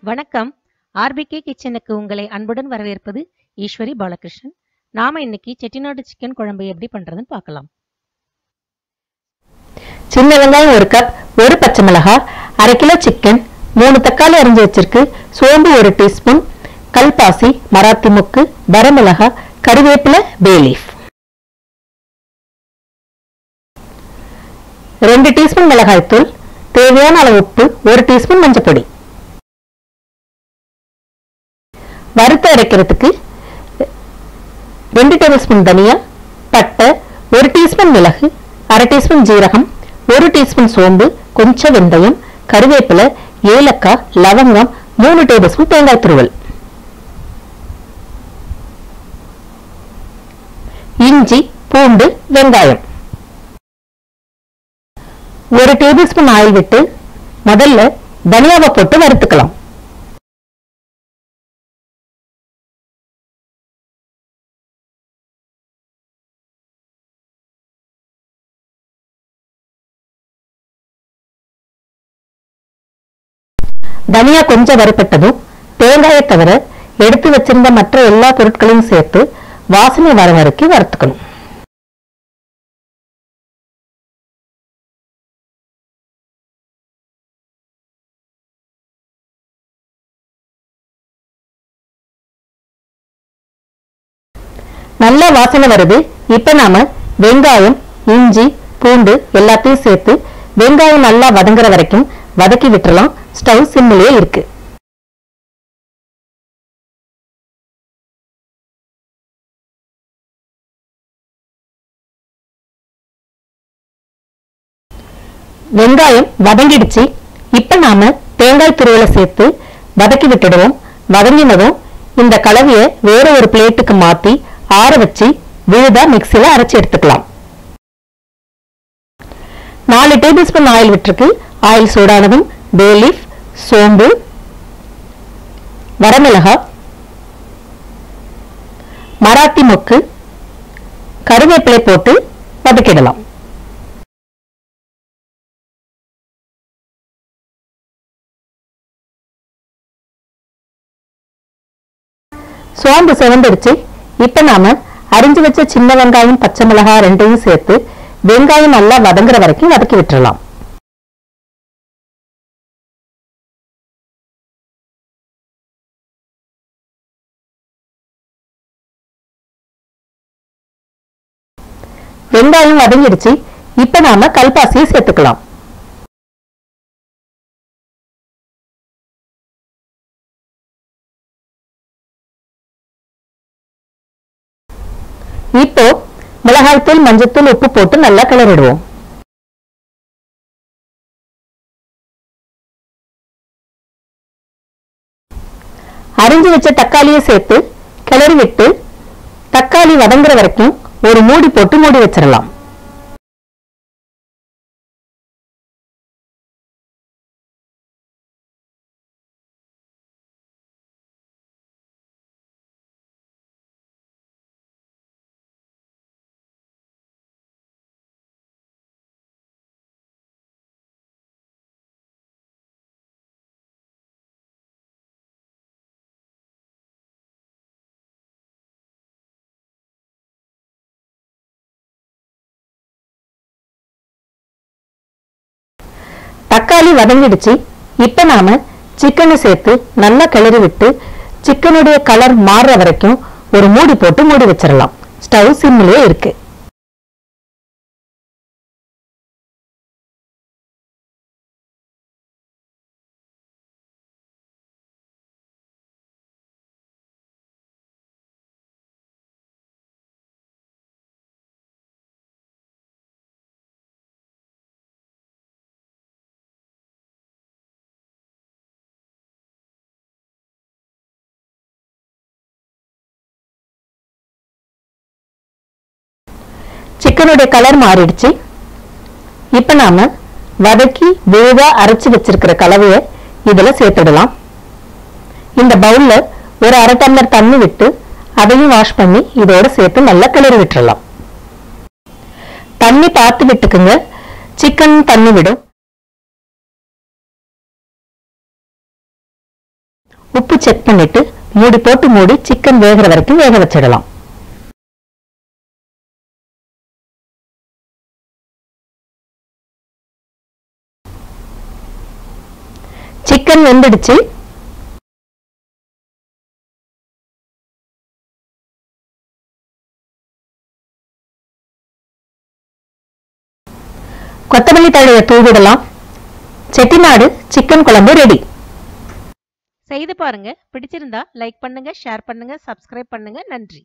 வணக்கம். ஆர்பிகே கிச்சனுக்கு உங்களை அன்புடன் வரவேற்பது ஈஸ்வரி பாலகிருஷ்ணன். நாம இன்னைக்கு செட்டிநாடு சிக்கன் குழம்பு எப்படி பண்றதுன்னு பார்க்கலாம். சின்ன வெங்காயம் 1 கப், 1 பச்சை மிளகாய், 1/2 கிலோ சிக்கன், 3 தக்காளி அரிஞ்சு வச்சிருக்கு, சோம்பு 1 டீஸ்பூன், கல்பாசி, மராத்தி முக்கு, வரமிளகாய், கறிவேப்பிலை, பே லீஃப், 2 டீஸ்பூன் மிளகாய்த்தூள், தேவையான அளவு உப்பு, 1 டீஸ்பூன் மஞ்சள் பொடி. வறுத்து அரைக்கிறதுக்கு 2 டேபிள் ஸ்பூன் தனியா, பட்டை, 1 டீஸ்பூன் மிளகு, 1/2 டீஸ்பூன் ஜீரகம், 1 டீஸ்பூன் சோம்பு, கொஞ்சம் வெந்தயம், கறிவேப்பிலை, ஏலக்காய், லவங்கம், 3 டேபிள் ஸ்பூன் தேங்காய் துருவல், இஞ்சி, பூண்டு, வெங்காயம். 1 டேபிள் ஸ்பூன் ஆயில் விட்டு முதல்ல தனியாவை போட்டு வறுத்துக்கலாம். தனியா கொஞ்சம் வறுப்பட்டதும் தேங்காயை தவிர எடுத்து வச்சிருந்த மற்ற எல்லா பொருட்களையும் சேர்த்து வாசனை வர வரைக்கும் வறுத்துக்கணும். நல்லா வாசனை வருது. இப்ப நாம வெங்காயம், இஞ்சி, பூண்டு எல்லாத்தையும் சேர்த்து வெங்காயம் நல்லா வதங்குற வரைக்கும் வதக்கி விட்டுறலாம். ஸ்டவ் சிம்மிலே இருக்கு. வெங்காயம் வதங்கிடுச்சு. இப்ப நாம தேங்காய் துருவலை சேர்த்து வதக்கி விட்டுடுவோம். வதங்கினதும் இந்த கலவைய வேற ஒரு பிளேட்டுக்கு மாத்தி ஆற வச்சு விழுதா மிக்சியில அரைச்சு எடுத்துக்கலாம். 4 டேபிள் ஸ்பூன் ஆயில் விட்டுருக்கு. ஆயில் சூடானதும் பே லீஃப், சோம்பு, வரமிளகாய், மராத்தி முக்கு, கறிவேப்பிலை போட்டு வதக்கிடலாம். சோம்பு சிவந்துடுச்சு. இப்ப நாம அரிஞ்சு வச்ச சின்ன வெங்காயம், பச்சை மிளகாய் 2ஐயும் சேர்த்து வெங்காயம் நல்லா வதங்குற வரைக்கும் வதக்கி விட்டுறலாம். வெங்காயம் வதங்கிடுச்சு. இப்ப நாம கல்பாசியை சேர்த்துக்கலாம். இப்போ மிளகாய்த்தூள், மஞ்சத்தூள், உப்பு போட்டு நல்லா கிளறிடுவோம். அரிஞ்சு வச்ச தக்காளியை சேர்த்து கிளறி விட்டு தக்காளி வதங்குற வரைக்கும் ஒரு மூடி போட்டு மூடி வச்சிடலாம். தக்காளி வதங்கிடுச்சு. இப்ப நாம சிக்கனை சேர்த்து நல்லா கிளறி விட்டு சிக்கனுடைய கலர் மாறுற வரைக்கும் ஒரு மூடி போட்டு மூடி வச்சிடலாம். ஸ்டவ் சிம்மிலே இருக்கு. சிக்கனுடைய கலர் மாறிடுச்சு. இப்ப நாம வதக்கி விழுதா அரைச்சு வச்சிருக்கிற கலவையை இதுல சேர்த்துடலாம். இந்த பவுல்ல ஒரு 1/2 டம்ளர் தண்ணி விட்டு அதையும் வாஷ் பண்ணி இதோட சேர்த்து நல்லா கிளறி விட்டுறலாம். தண்ணி பார்த்து விட்டுக்குங்க. சிக்கன் தண்ணி விடும். உப்பு செக் பண்ணிட்டு மூடி போட்டு மூடி சிக்கன் வேகிற வரைக்கும் வேக வச்சிடலாம். சிக்கன் வெந்துடுச்சு. கொத்தமல்லி தழையை தூவிடலாம். செட்டிநாடு சிக்கன் குழம்பு ரெடி. செய்து பாருங்க. பிடிச்சிருந்தா லைக் பண்ணுங்க, ஷேர் பண்ணுங்க, சப்ஸ்கிரைப் பண்ணுங்க. நன்றி.